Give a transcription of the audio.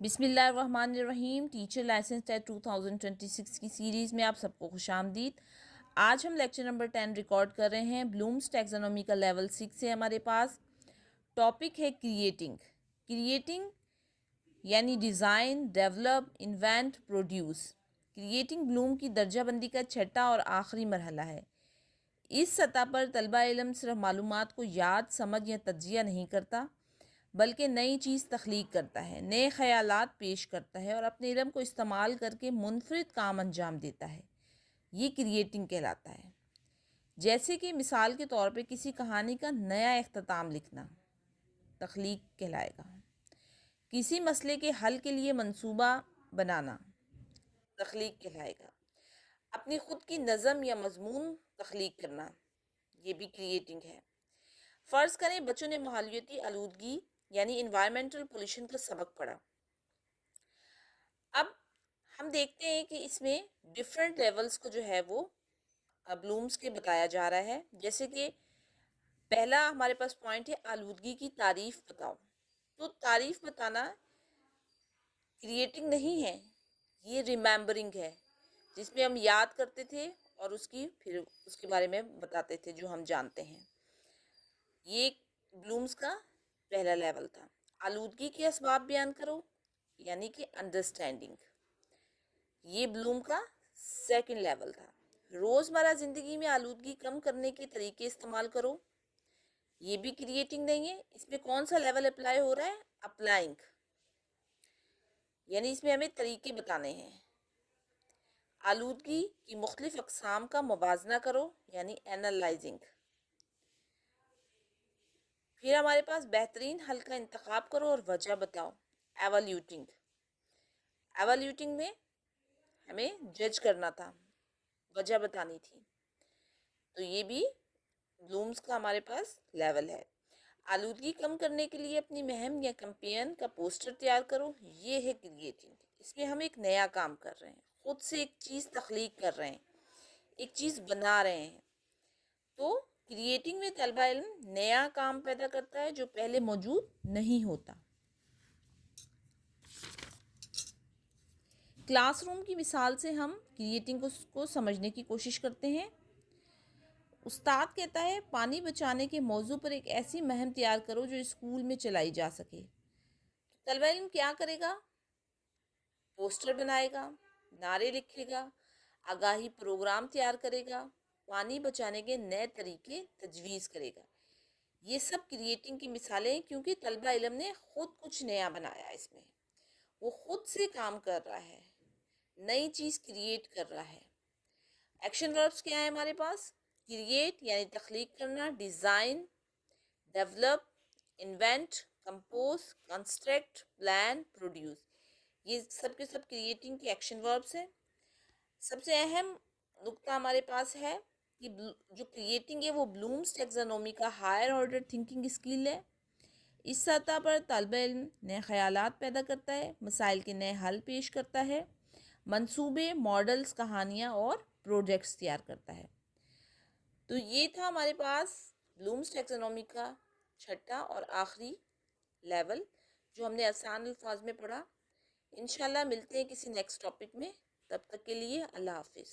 بسم اللہ الرحمن الرحیم. ٹیچر لائسنس ٹیسٹ 2026 کی سیریز میں آپ سب کو خوش آمدید. آج ہم لیکچر نمبر 10 ریکارڈ کر رہے ہیں. بلومز ٹیکزانومی کا لیول 6 ہے ہمارے پاس. ٹاپک ہے کریٹنگ یعنی design, develop, invent, produce. Creating Bloom کی درجہ بندی کا چھٹا اور آخری مرحلہ ہے. اس سطح پر طلبہ علم صرف معلومات کو یاد، سمجھ یا تجزیہ نہیں کرتا بلکہ نئی چیز تخلیق کرتا ہے، نئے خیالات پیش کرتا ہے اور اپنے علم کو استعمال کر کے منفرد کام انجام دیتا ہے. یہ کریٹنگ کہلاتا ہے. جیسے کہ مثال کے طور پہ کسی کہانی کا نیا اختتام لکھنا تخلیق کہلائے گا. کسی مسئلے کے حل کے لیے منصوبہ بنانا تخلیق کہلائے گا. اپنی خود کی نظم یا مضمون تخلیق کرنا، یہ بھی کریٹنگ ہے. فرض کریں بچوں نے ماحولیاتی آلودگی یعنی انوائرمنٹل پولیوشن کا سبق پڑھا. اب ہم دیکھتے ہیں کہ اس میں ڈیفرنٹ لیولز کو جو ہے وہ بلومز کے بتایا جا رہا ہے. جیسے کہ پہلا ہمارے پاس پوائنٹ ہے آلودگی کی تعریف بتاؤ. تو تعریف بتانا کریٹنگ نہیں ہے، یہ ریممبرنگ ہے، جس میں ہم یاد کرتے تھے اور پھر اس کے بارے میں بتاتے تھے جو ہم جانتے ہیں. یہ بلومز کا پہلا لیول تھا. آلودگی کے اسباب بیان کرو یعنی کہ انڈرسٹینڈنگ، یہ بلوم کا سیکنڈ لیول تھا. روزمرہ زندگی میں آلودگی کم کرنے کے طریقے استعمال کرو، یہ بھی کریٹنگ نہیں ہے. اس میں کون سا لیول اپلائی ہو رہا ہے؟ اپلائنگ، یعنی اس میں ہمیں طریقے بتانے ہیں. آلودگی کی مختلف اقسام کا موازنہ کرو یعنی اینالائزنگ. پھر ہمارے پاس بہترین حل کا انتخاب کرو اور وجہ بتاؤ، ایوالویٹنگ میں ہمیں جج کرنا تھا، وجہ بتانی تھی. تو یہ بھی بلومز کا ہمارے پاس لیول ہے. آلودگی کم کرنے کے لیے اپنی مہم یا کمپین کا پوسٹر تیار کرو، یہ ہے کریٹنگ. اس میں ہم ایک نیا کام کر رہے ہیں، خود سے ایک چیز تخلیق کر رہے ہیں، ایک چیز بنا رہے ہیں. تو کریٹنگ میں طلبہ علم نیا کام پیدا کرتا ہے جو پہلے موجود نہیں ہوتا. کلاس روم کی مثال سے ہم کریٹنگ کو سمجھنے کی کوشش کرتے ہیں. استاد کہتا ہے پانی بچانے کے موضوع پر ایک ایسی مہم تیار کرو جو اسکول میں چلائی جا سکے. طلبہ علم کیا کرے گا؟ پوسٹر بنائے گا، نعرے لکھے گا، آگاہی پروگرام تیار کرے گا، پانی بچانے کے نئے طریقے تجویز کرے گا. یہ سب کریٹنگ کی مثالیں ہیں کیونکہ طلبہ علم نے خود کچھ نیا بنایا. اس میں وہ خود سے کام کر رہا ہے، نئی چیز کریٹ کر رہا ہے. ایکشن وربس کیا ہے ہمارے پاس؟ کریٹ یعنی تخلیق کرنا، design, develop, invent, compose, construct, plan, produce. یہ سب کے سب کریٹنگ کے ایکشن وربس ہیں. سب سے اہم نقطہ ہمارے پاس ہے کہ جو کریٹنگ ہے وہ بلومز ٹیکزانومی کا ہائر آرڈر تھنکنگ اسکل ہے. اس سطح پر طالب علم نئے خیالات پیدا کرتا ہے، مسائل کے نئے حل پیش کرتا ہے، منصوبے، ماڈلز، کہانیاں اور پروجیکٹس تیار کرتا ہے. تو یہ تھا ہمارے پاس بلومز ٹیکزانومی کا چھٹا اور آخری لیول جو ہم نے آسان الفاظ میں پڑھا. انشاءاللہ ملتے ہیں کسی نیکسٹ ٹاپک میں. تب تک کے لیے اللہ حافظ.